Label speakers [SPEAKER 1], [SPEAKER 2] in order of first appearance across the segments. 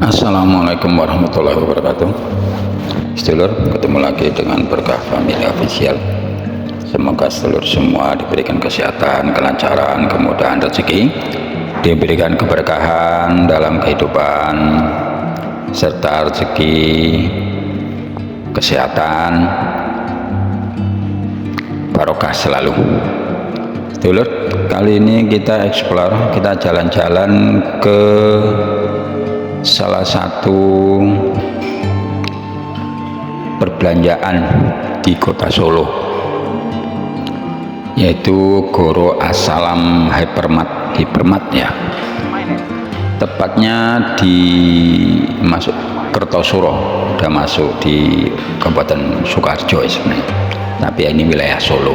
[SPEAKER 1] Assalamualaikum warahmatullahi wabarakatuh. Sedulur, ketemu lagi dengan Berkah Family Official. Semoga sedulur semua diberikan kesehatan, kelancaran, kemudahan rezeki, diberikan keberkahan dalam kehidupan, serta rezeki, kesehatan, barokah selalu. Sedulur, kali ini kita explore, kita jalan-jalan ke salah satu perbelanjaan di kota Solo, yaitu Goro Assalam Hypermart ya, tepatnya di masuk Kertosuro, udah masuk di Kabupaten Sukoharjo sebenarnya, tapi ini wilayah Solo.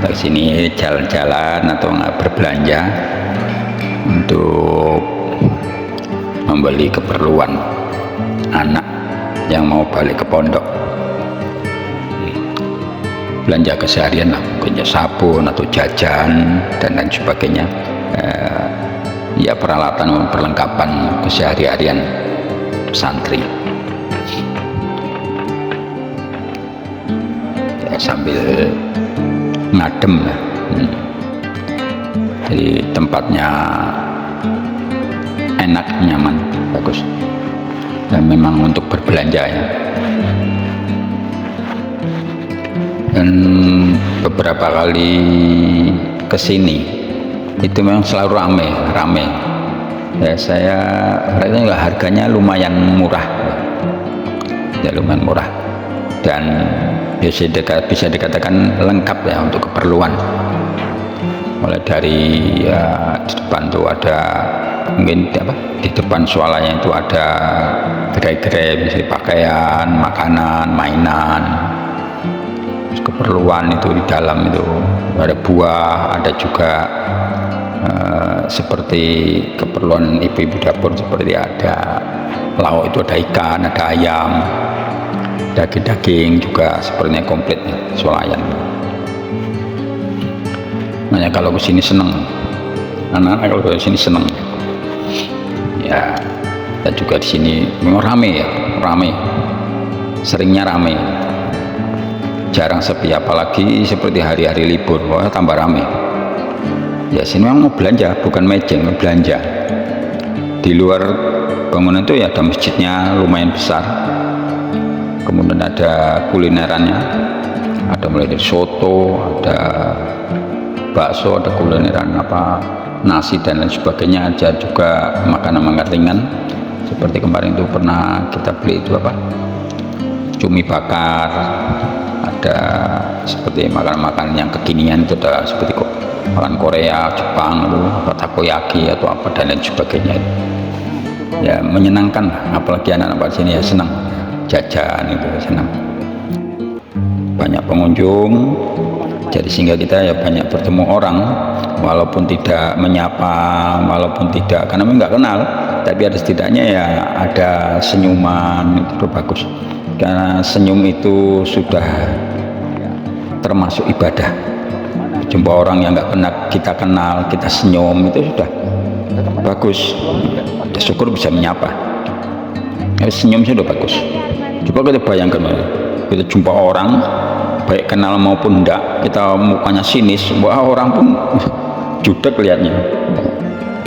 [SPEAKER 1] Dari sini jalan-jalan atau nggak berbelanja untuk membeli keperluan anak yang mau balik ke pondok, belanja keseharian lah, mungkin sabun atau jajan dan lain sebagainya, ya peralatan perlengkapan keseharian santri ya, sambil ngadem lah. Jadi tempatnya enak, nyaman, bagus, dan memang untuk berbelanja ya. Dan beberapa kali kesini itu memang selalu rame ya. Saya perhatikan harganya lumayan murah ya, lumayan murah, dan bisa dikatakan lengkap ya untuk keperluan. Mulai dari ya, di depan tuh ada mungkin apa, di depan swalanya itu ada gerai-gerai, misalnya pakaian, makanan, mainan, terus keperluan itu di dalam itu ada buah, ada juga seperti keperluan ibu-ibu dapur, seperti ada lauk itu ada ikan, ada ayam, daging-daging juga sepertinya komplit ya, swalayan. Makanya kalau kesini seneng, anak-anak kalau kesini seneng ya. Dan juga di sini memang rame ya, seringnya rame, jarang sepi, apalagi seperti hari-hari libur, wah tambah rame ya. Sini memang mau belanja, bukan mejeng, mau belanja. Di luar bangunan itu ya ada masjidnya lumayan besar, kemudian ada kulinerannya, ada mulai dari soto, ada bakso, ada kulineran apa, nasi dan lain sebagainya, ada juga makanan-makanan ringan seperti kemarin itu pernah kita beli itu apa, cumi bakar, ada seperti makanan-makanan yang kekinian itu, ada seperti makan Korea, Jepang itu apa, takoyaki atau apa dan lain sebagainya ya. Menyenangkan, apalagi anak-anak sini ya senang jajan itu, senang, banyak pengunjung. Jadi sehingga kita ya banyak bertemu orang, walaupun tidak menyapa, walaupun tidak, karena memang nggak kenal, tapi ada setidaknya ya ada senyuman, itu bagus. Karena senyum itu sudah termasuk ibadah. Jumpa orang yang nggak pernah kita kenal, kita senyum, itu sudah bagus. Syukur bisa menyapa. Senyum sudah bagus. Coba kita bayangkan, kita jumpa orang, baik kenal maupun enggak, kita mukanya sinis, wah orang pun jutek lihatnya.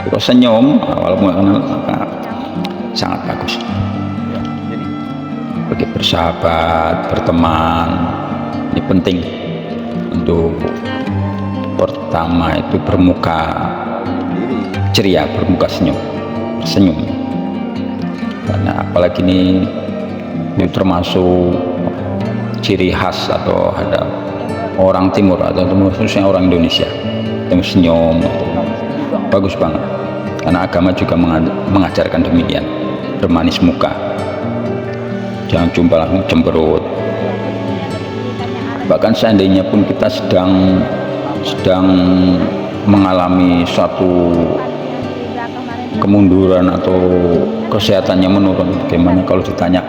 [SPEAKER 1] Kalau senyum walaupun enggak kenal, sangat bagus. Bagi bersahabat, berteman, ini penting untuk pertama itu bermuka ceria, bermuka senyum. Karena apalagi ini termasuk ciri khas atau ada orang timur atau khususnya orang Indonesia yang senyum, bagus banget. Karena agama juga mengajarkan demikian, bermanis muka, jangan jumpa langsung cemberut. Bahkan seandainya pun kita sedang mengalami suatu kemunduran atau kesehatannya menurun, bagaimana kalau ditanya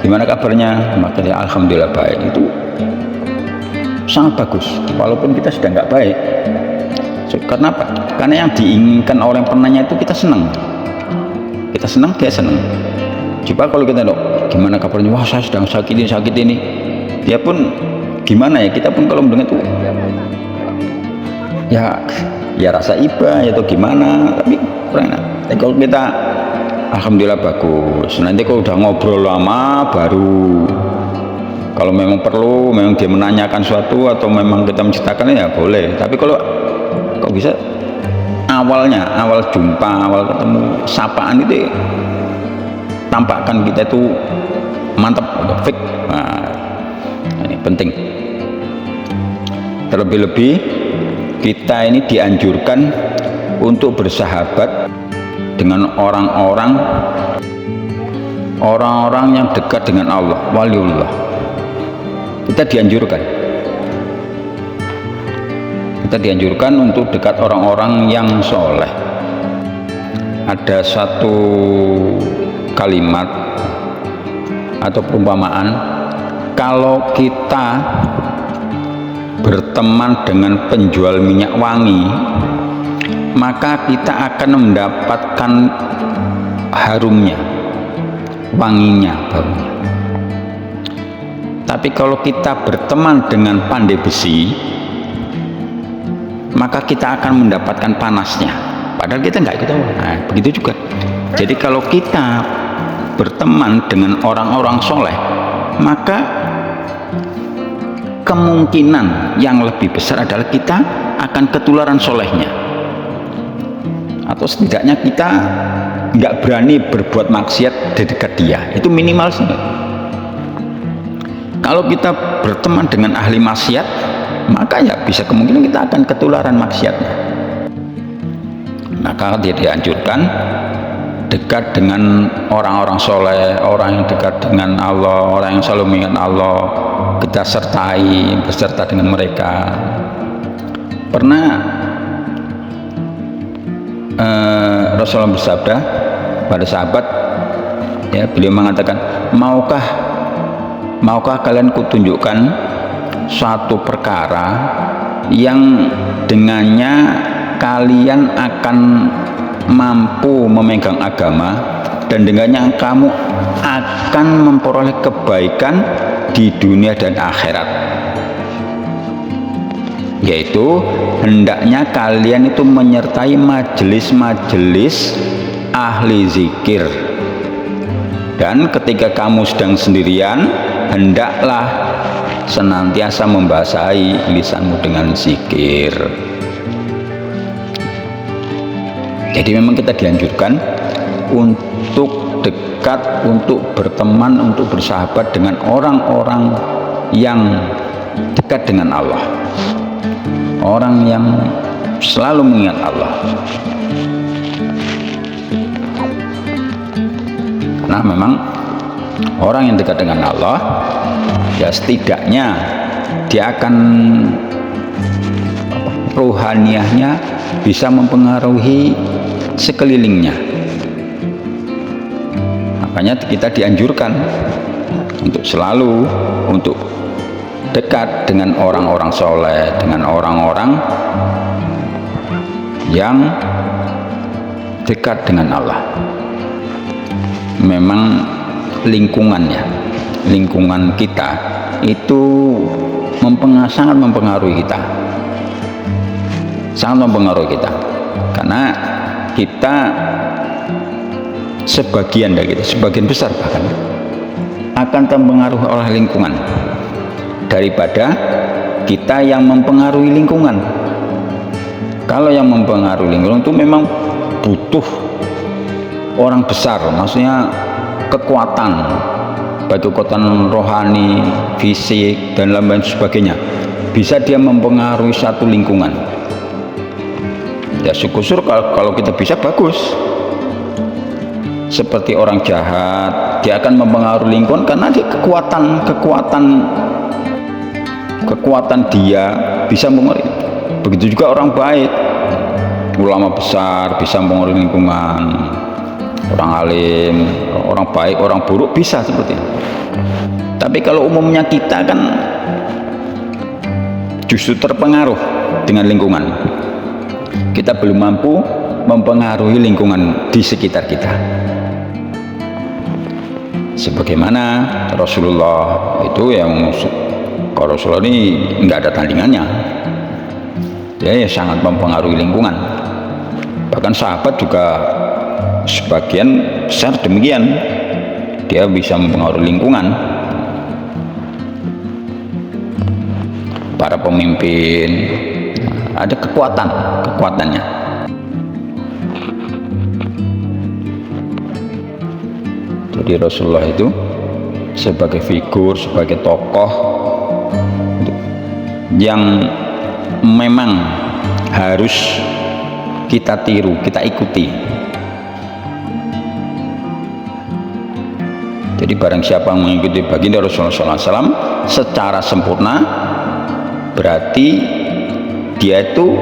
[SPEAKER 1] gimana kabarnya, maka ya alhamdulillah baik, itu sangat bagus walaupun kita sudah nggak baik. Karena apa? Karena yang diinginkan oleh penanya itu kita senang, dia senang. Coba kalau kita gimana kabarnya, wah saya sedang sakit ini, dia pun gimana ya, kita pun kalau mendengar itu ya rasa iba atau gimana, tapi kurang enak. Kalau kita alhamdulillah bagus, nanti kalau udah ngobrol lama baru, kalau memang perlu, memang dia menanyakan suatu atau memang kita menceritakan ya boleh. Tapi kalau kok bisa awal jumpa, awal ketemu, sapaan itu tampakkan kita itu mantap, fix. Nah, ini penting. Terlebih-lebih kita ini dianjurkan untuk bersahabat dengan orang-orang yang dekat dengan Allah, waliullah. Kita dianjurkan untuk dekat orang-orang yang soleh. Ada satu kalimat atau perumpamaan, kalau kita berteman dengan penjual minyak wangi, maka kita akan mendapatkan harumnya, wanginya, baunya. Tapi kalau kita berteman dengan pandai besi, maka kita akan mendapatkan panasnya, padahal kita nggak ketahui. Nah, begitu juga. Jadi kalau kita berteman dengan orang-orang soleh, maka kemungkinan yang lebih besar adalah kita akan ketularan solehnya, atau setidaknya kita nggak berani berbuat maksiat di dekat dia, itu minimal sih. Kalau kita berteman dengan ahli maksiat, maka ya bisa kemungkinan kita akan ketularan maksiatnya. Maka dia dianjurkan dekat dengan orang-orang soleh, orang yang dekat dengan Allah, orang yang selalu mengingat Allah, kita berserta dengan mereka. Pernah Rasulullah bersabda pada sahabat, ya, beliau mengatakan, maukah kalian kutunjukkan suatu perkara yang dengannya kalian akan mampu memegang agama dan dengannya kamu akan memperoleh kebaikan di dunia dan akhirat, yaitu hendaknya kalian itu menyertai majelis-majelis ahli zikir, dan ketika kamu sedang sendirian hendaklah senantiasa membasahi lisanmu dengan zikir. Jadi memang kita dianjurkan untuk dekat, untuk berteman, untuk bersahabat dengan orang-orang yang dekat dengan Allah, orang yang selalu mengingat Allah. Karena memang orang yang dekat dengan Allah, ya setidaknya dia akan rohaniahnya bisa mempengaruhi sekelilingnya. Makanya kita dianjurkan untuk selalu untuk dekat dengan orang-orang soleh, dengan orang-orang yang dekat dengan Allah. Memang lingkungan kita itu sangat mempengaruhi kita, karena kita sebagian besar bahkan akan terpengaruhi oleh lingkungan daripada kita yang mempengaruhi lingkungan. Kalau yang mempengaruhi lingkungan itu memang butuh orang besar, maksudnya kekuatan, baik kekuatan rohani, fisik, dan lain sebagainya, bisa dia mempengaruhi satu lingkungan. Ya syukur kalau kita bisa, bagus. Seperti orang jahat, dia akan mempengaruhi lingkungan karena dia kekuatan dia bisa mempengaruhi. Begitu juga orang baik, ulama besar bisa mempengaruhi lingkungan, orang alim, orang baik, orang buruk bisa seperti itu. Tapi kalau umumnya kita kan justru terpengaruh dengan lingkungan. Kita belum mampu mempengaruhi lingkungan di sekitar kita. Sebagaimana Rasulullah itu yang Rasulullah ini nggak ada tandingannya, dia sangat mempengaruhi lingkungan. Bahkan sahabat juga sebagian besar demikian, dia bisa mempengaruhi lingkungan. Para pemimpin ada kekuatannya. Jadi Rasulullah itu sebagai figur, sebagai tokoh yang memang harus kita tiru, kita ikuti. Jadi barang siapa yang mengikuti baginda Rasulullah SAW secara sempurna, berarti dia itu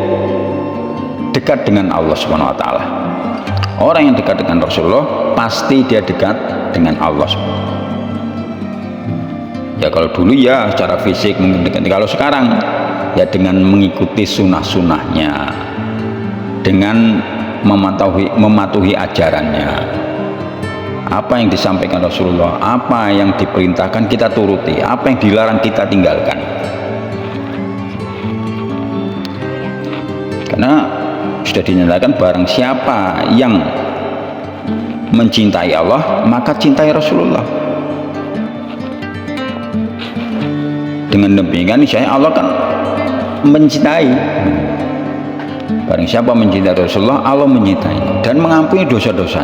[SPEAKER 1] dekat dengan Allah Subhanahu wa taala. Orang yang dekat dengan Rasulullah pasti dia dekat dengan Allah. Ya kalau dulu ya secara fisik mungkin dekat, kalau sekarang ya dengan mengikuti sunnah-sunnahnya, dengan mematuhi ajarannya. Apa yang disampaikan Rasulullah, apa yang diperintahkan kita turuti, apa yang dilarang kita tinggalkan. Karena sudah dinyatakan barang siapa yang mencintai Allah maka cintai Rasulullah. Dengan demikian niscaya Allah kan mencintai. Barang siapa mencintai Rasulullah, Allah mencintai dan mengampuni dosa-dosa.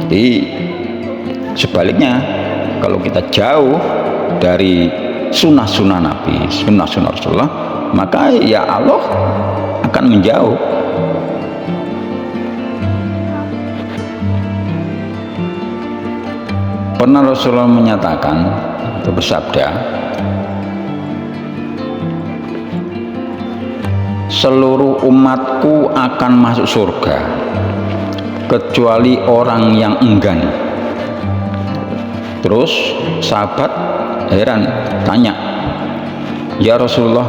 [SPEAKER 1] Jadi sebaliknya, kalau kita jauh dari sunnah-sunnah Nabi, sunnah-sunnah Rasulullah, maka ya Allah akan menjauh. Pernah Rasulullah menyatakan atau bersabda, seluruh umatku akan masuk surga kecuali orang yang enggan. Terus sahabat heran tanya, ya Rasulullah,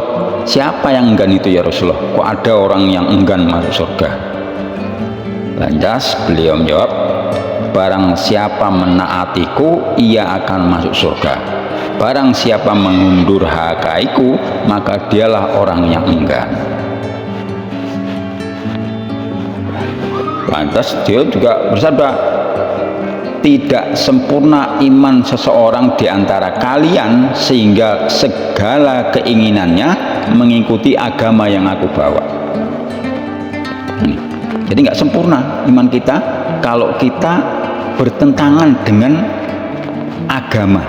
[SPEAKER 1] siapa yang enggan itu ya Rasulullah? Kok ada orang yang enggan masuk surga? Lantas beliau menjawab, barang siapa menaatiku ia akan masuk surga, barang siapa mengundur hakaiku maka dialah orang yang enggan. Lantas dia juga bersabda, tidak sempurna iman seseorang di antara kalian sehingga segala keinginannya mengikuti agama yang aku bawa. Jadi nggak sempurna iman kita kalau kita bertentangan dengan agama.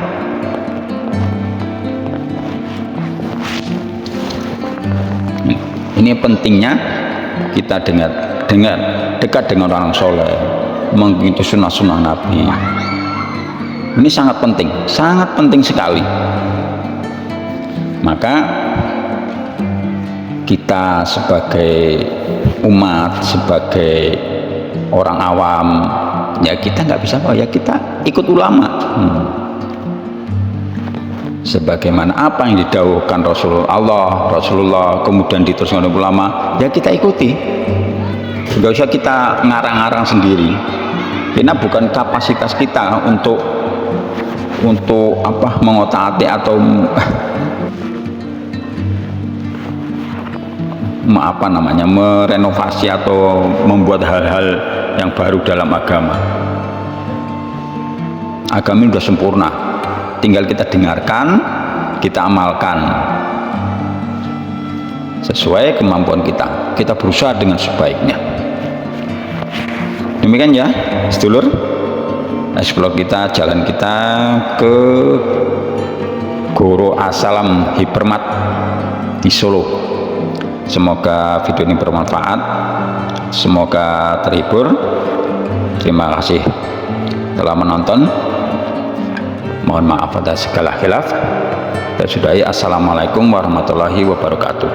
[SPEAKER 1] Ini pentingnya kita dekat dengan orang soleh, mengikuti sunnah-sunnah Nabi. Ini sangat penting sekali. Maka kita sebagai umat, sebagai orang awam, ya kita nggak bisa ya kita ikut ulama. Sebagaimana apa yang didhawuhkan Rasulullah kemudian diteruskan oleh ulama, ya kita ikuti. Nggak usah kita ngarang-ngarang sendiri. Karena bukan kapasitas kita untuk mengotak-atik atau merenovasi atau membuat hal-hal yang baru dalam agama. Agama ini sudah sempurna, tinggal kita dengarkan, kita amalkan sesuai kemampuan kita. Kita berusaha dengan sebaiknya. Demikian ya sedulur, explore kita, jalan kita ke Goro Asalam Hipermat di Solo. Semoga video ini bermanfaat, semoga terhibur. Terima kasih telah menonton. Mohon maaf atas segala khilaf. Saya sudahi. Assalamualaikum warahmatullahi wabarakatuh.